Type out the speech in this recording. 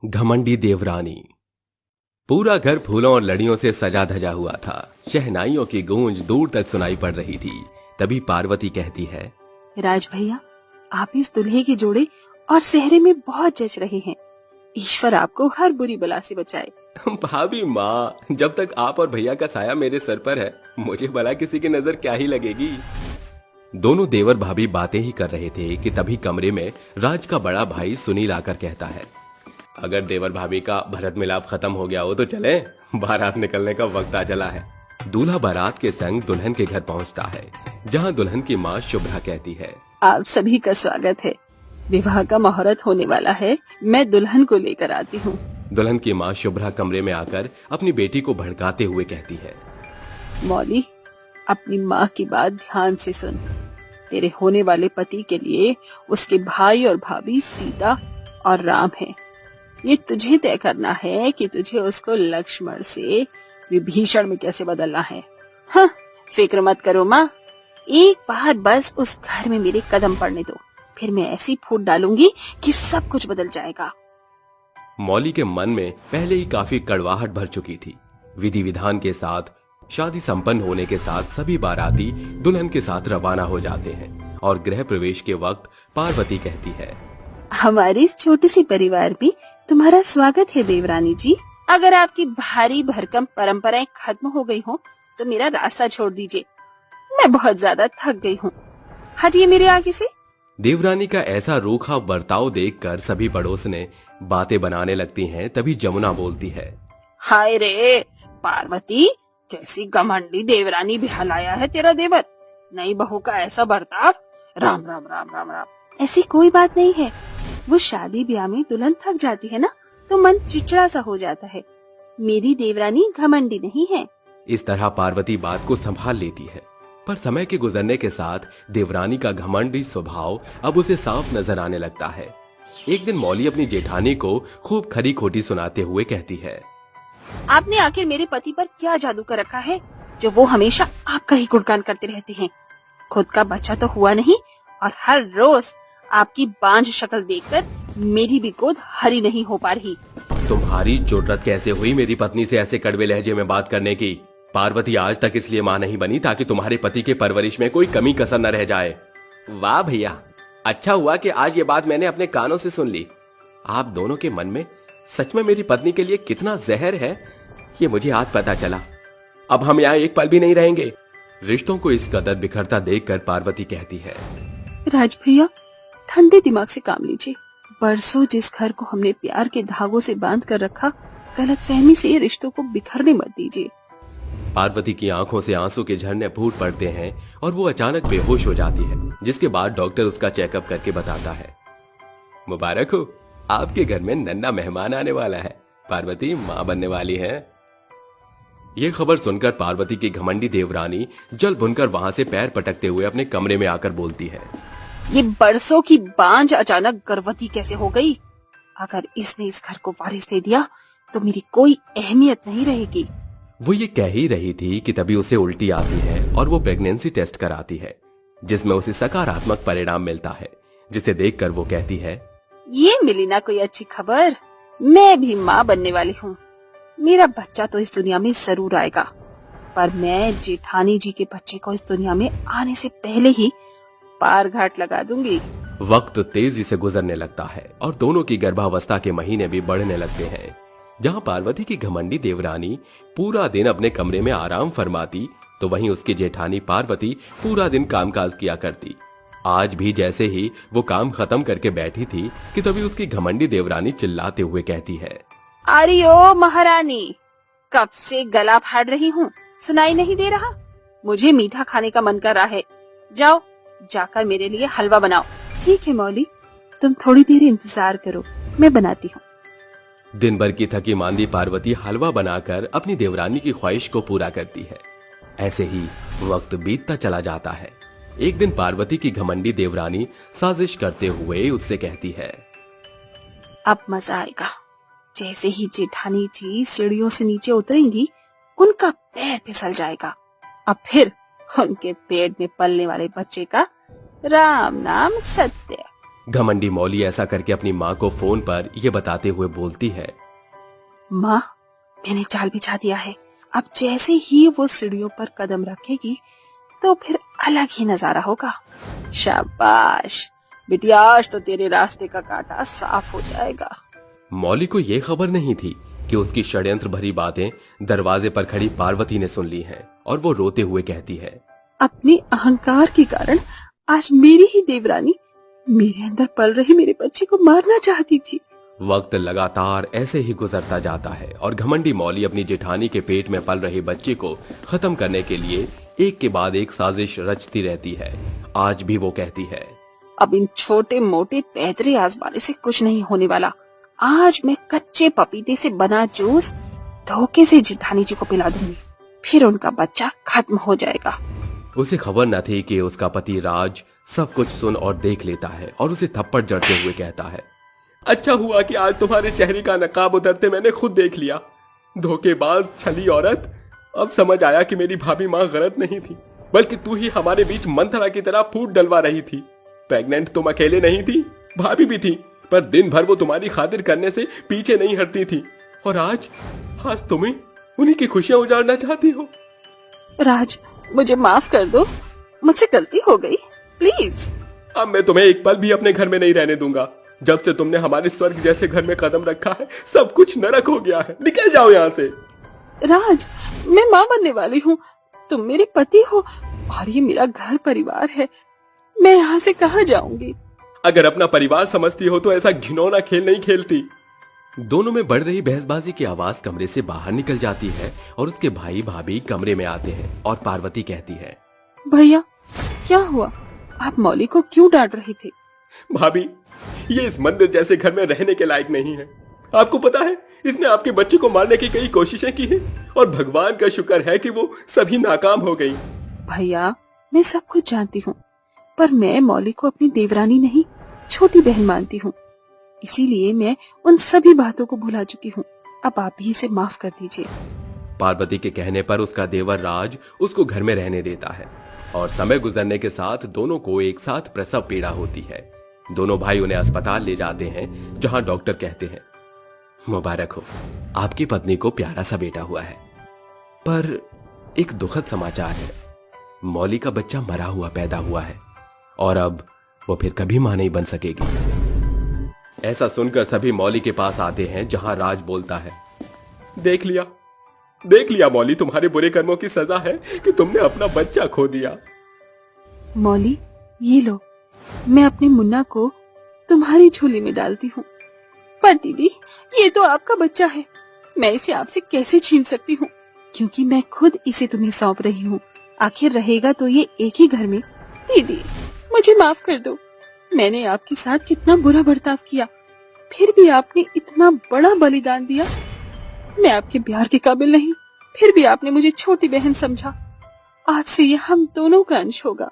घमंडी देवरानी। पूरा घर फूलों और लड़ियों से सजा धजा हुआ था। शहनाइयों की गूंज दूर तक सुनाई पड़ रही थी। तभी पार्वती कहती है, राज भैया, आप इस दुल्हे के जोड़े और सेहरे में बहुत जच रहे हैं। ईश्वर आपको हर बुरी बला से बचाए। भाभी माँ, जब तक आप और भैया का साया मेरे सर पर है, मुझे भला किसी की नजर क्या ही लगेगी। दोनों देवर भाभी बातें ही कर रहे थे कि तभी कमरे में राज का बड़ा भाई सुनील आकर कहता है, अगर देवर भाभी का भरत मिलाप खत्म हो गया हो तो चले, बारात निकलने का वक्त आ चला है। दूल्हा बारात के संग दुल्हन के घर पहुंचता है, जहां दुल्हन की माँ शुभ्रा कहती है, आप सभी का स्वागत है। विवाह का मुहूर्त होने वाला है, मैं दुल्हन को लेकर आती हूँ। दुल्हन की माँ शुभ्रा कमरे में आकर अपनी बेटी को भड़काते हुए कहती है, मौली, अपनी माँ की बात ध्यान से सुन। तेरे होने वाले पति के लिए उसके भाई और भाभी सीता और राम हैं। ये तुझे तय करना है कि तुझे उसको लक्ष्मण से विभीषण में कैसे बदलना है। हाँ, फिक्र मत करो माँ, एक बार बस उस घर में मेरे कदम पड़ने दो, फिर मैं ऐसी फूट डालूंगी कि सब कुछ बदल जाएगा। मौली के मन में पहले ही काफी कड़वाहट भर चुकी थी। विधि विधान के साथ शादी संपन्न होने के साथ सभी बाराती दुल्हन के साथ रवाना हो जाते हैं और गृह प्रवेश के वक्त पार्वती कहती है, हमारे इस छोटे से परिवार में तुम्हारा स्वागत है देवरानी जी। अगर आपकी भारी भरकम परंपराएं खत्म हो गई हो तो मेरा रास्ता छोड़ दीजिए, मैं बहुत ज्यादा थक गई हूँ। हटिए मेरे आगे से। देवरानी का ऐसा रूखा बर्ताव देखकर सभी पड़ोसने बातें बनाने लगती हैं। तभी जमुना बोलती है, हाय रे पार्वती, कैसी घमंडी देवरानी बिहलाया है तेरा देवर। नई बहू का ऐसा बर्ताव, राम राम राम राम राम। ऐसी कोई बात नहीं है, वो शादी ब्याह में दुल्हन थक जाती है ना, तो मन चिड़चिड़ा सा हो जाता है। मेरी देवरानी घमंडी नहीं है। इस तरह पार्वती बात को संभाल लेती है, पर समय के गुजरने के साथ देवरानी का घमंडी स्वभाव अब उसे साफ नजर आने लगता है। एक दिन मौली अपनी जेठानी को खूब खरी खोटी सुनाते हुए कहती है, आपने आखिर मेरे पति पर क्या जादू कर रखा है, जो वो हमेशा आपका ही गुणगान करते रहते हैं। खुद का बच्चा तो हुआ नहीं और हर रोज आपकी बांझ शक्ल देखकर मेरी भी गोद हरी नहीं हो पा रही। तुम्हारी जुर्रत कैसे हुई मेरी पत्नी से ऐसे कड़वे लहजे में बात करने की। पार्वती आज तक इसलिए मां नहीं बनी ताकि तुम्हारे पति के परवरिश में कोई कमी कसर न रह जाए। वाह भैया, अच्छा हुआ कि आज ये बात मैंने अपने कानों से सुन ली। आप दोनों के मन में सच में मेरी पत्नी के लिए कितना जहर है, ये मुझे आज पता चला। अब हम यहाँ एक पल भी नहीं रहेंगे। रिश्तों को इस कदर बिखरता देखकर पार्वती कहती है, राज भैया, ठंडे दिमाग से काम लीजिए। बरसों जिस घर को हमने प्यार के धागों से बांध कर रखा, गलतफहमी से रिश्तों को बिखरने मत दीजिए। पार्वती की आंखों से आंसू के झरने फूट पड़ते हैं और वो अचानक बेहोश हो जाती है, जिसके बाद डॉक्टर उसका चेकअप करके बताता है, मुबारक हो, आपके घर में नन्हा मेहमान आने वाला है। पार्वती मां बनने वाली है। ये खबर सुनकर पार्वती की घमंडी देवरानी जल भुनकर वहां से पैर पटकते हुए अपने कमरे में आकर बोलती है, ये बरसों की बांझ अचानक गर्भवती कैसे हो गई? अगर इसने इस घर को वारिस दे दिया तो मेरी कोई अहमियत नहीं रहेगी। वो ये कह ही रही थी कि तभी उसे उल्टी आती है और वो प्रेगनेंसी टेस्ट कराती है, जिसमें उसे सकारात्मक परिणाम मिलता है, जिसे देखकर वो कहती है, ये मिली ना कोई अच्छी खबर, मैं भी माँ बनने वाली हूँ। मेरा बच्चा तो इस दुनिया में जरूर आएगा, पर मैं जेठानी जी के बच्चे को इस दुनिया में आने से पहले ही पार घाट लगा दूंगी। वक्त तेजी से गुजरने लगता है और दोनों की गर्भावस्था के महीने भी बढ़ने लगते हैं। जहां पार्वती की घमंडी देवरानी पूरा दिन अपने कमरे में आराम फरमाती, तो वहीं उसकी जेठानी पार्वती पूरा दिन कामकाज किया करती। आज भी जैसे ही वो काम खत्म करके बैठी थी कि तभी उसकी घमंडी देवरानी चिल्लाते हुए कहती है, अरे ओ महारानी, कब से गला फाड़ रही हूँ, सुनाई नहीं दे रहा? मुझे मीठा खाने का मन कर रहा है, जाओ जाकर मेरे लिए हलवा बनाओ। ठीक है मौली, तुम थोड़ी देर इंतजार करो, मैं बनाती हूँ। दिन भर की थकी मांदी पार्वती हलवा बनाकर अपनी देवरानी की ख्वाहिश को पूरा करती है। ऐसे ही वक्त बीतता चला जाता है। एक दिन पार्वती की घमंडी देवरानी साजिश करते हुए उससे कहती है, अब मजा आएगा। जैसे ही जेठानी जी सीढ़ियों से नीचे उतरेंगी, उनका पैर फिसल जाएगा। अब फिर उनके पेट में पलने वाले बच्चे का राम नाम सत्य। घमंडी मौली ऐसा करके अपनी माँ को फोन पर यह बताते हुए बोलती है। माँ, मैंने जाल बिछा दिया है। अब जैसे ही वो सीढ़ियों पर कदम रखेगी तो फिर अलग ही नजारा होगा। शाबाश बिटिया, आज तो तेरे रास्ते का कांटा साफ हो जाएगा। मौली को यह खबर नहीं थी कि उसकी षड्यंत्र भरी बातें दरवाजे पर खड़ी पार्वती ने सुन ली हैं और वो रोते हुए कहती है, अपने अहंकार के कारण आज मेरी ही देवरानी मेरे अंदर पल रहे मेरे बच्चे को मारना चाहती थी। वक्त लगातार ऐसे ही गुजरता जाता है और घमंडी मौली अपनी जेठानी के पेट में पल रहे बच्चे को खत्म करने के लिए एक के बाद एक साजिश रचती रहती है। आज भी वो कहती है, अब इन छोटे मोटे पैदरे आजमाने से कुछ नहीं होने वाला। आज मैं कच्चे पपीते से बना जूस धोखे से जेठानी जी को पिला दूंगी, फिर उनका बच्चा खत्म हो जाएगा। उसे खबर न थी कि उसका पति राज सब कुछ सुन और देख लेता है और उसे थप्पड़ जड़ते हुए कहता है, अच्छा हुआ कि आज तुम्हारे चेहरे का नकाब उतरते मैंने खुद देख लिया। धोखेबाज छली औरत, अब समझ आया कि मेरी भाभी माँ गलत नहीं थी, बल्कि तू ही हमारे बीच मंथरा की तरह फूट डलवा रही थी। प्रेग्नेंट तुम अकेले नहीं थी, भाभी भी थी, पर दिन भर वो तुम्हारी खातिर करने से पीछे नहीं हटती थी। और आज तुम्हें उन्हीं की खुशियां उजाड़ना चाहती हो। राज, मुझे माफ कर दो, मुझसे गलती हो गई, प्लीज। अब मैं तुम्हें एक पल भी अपने घर में नहीं रहने दूंगा। जब से तुमने हमारे स्वर्ग जैसे घर में कदम रखा है, सब कुछ नरक हो गया है। निकल जाओ यहाँ से। राज, मैं माँ बनने वाली हूँ, तुम मेरे पति हो और ये मेरा घर परिवार है। मैं यहाँ से कहाँ जाऊंगी? अगर अपना परिवार समझती हो तो ऐसा घिनौना खेल नहीं खेलती। दोनों में बढ़ रही बहसबाजी की आवाज कमरे से बाहर निकल जाती है और उसके भाई भाभी कमरे में आते हैं और पार्वती कहती है, भैया क्या हुआ? आप मौली को क्यों डांट रहे थे? भाभी, ये इस मंदिर जैसे घर में रहने के लायक नहीं है। आपको पता है, इसने आपके बच्चे को मारने की कई कोशिशें की हैं और भगवान का शुक्र है कि वो सभी नाकाम हो गई। भैया, मैं सब कुछ जानती हूँ, पर मैं मौली को अपनी देवरानी नहीं, छोटी बहन मानती हूँ। इसीलिए मैं उन सभी बातों को भुला चुकी हूँ। अब आप भी इसे माफ कर दीजिए। पार्वती के कहने पर उसका देवर राज उसको घर में रहने देता है और समय गुजरने के साथ दोनों को एक साथ प्रसव पीड़ा होती है। दोनों भाई उन्हें अस्पताल ले जाते हैं, जहां डॉक्टर कहते हैं, मुबारक हो, आपकी पत्नी को प्यारा सा बेटा हुआ है। पर एक दुखद समाचार है, मौली का बच्चा मरा हुआ पैदा हुआ है और अब वो फिर कभी मां नहीं बन सकेगी। ऐसा सुनकर सभी मौली के पास आते हैं, जहां राज बोलता है, देख लिया मौली, तुम्हारे बुरे कर्मों की सजा है कि तुमने अपना बच्चा खो दिया। मौली, ये लो, मैं अपने मुन्ना को तुम्हारी झोली में डालती हूँ। पर दीदी, ये तो आपका बच्चा है, मैं इसे आपसे कैसे छीन सकती हूँ? क्योंकि मैं खुद इसे तुम्हें सौंप रही हूँ। आखिर रहेगा तो ये एक ही घर में। दीदी, मुझे माफ कर दो। मैंने आपके साथ कितना बुरा बर्ताव किया, फिर भी आपने इतना बड़ा बलिदान दिया। मैं आपके प्यार के काबिल नहीं, फिर भी आपने मुझे छोटी बहन समझा। आज से ये हम दोनों का अंश होगा।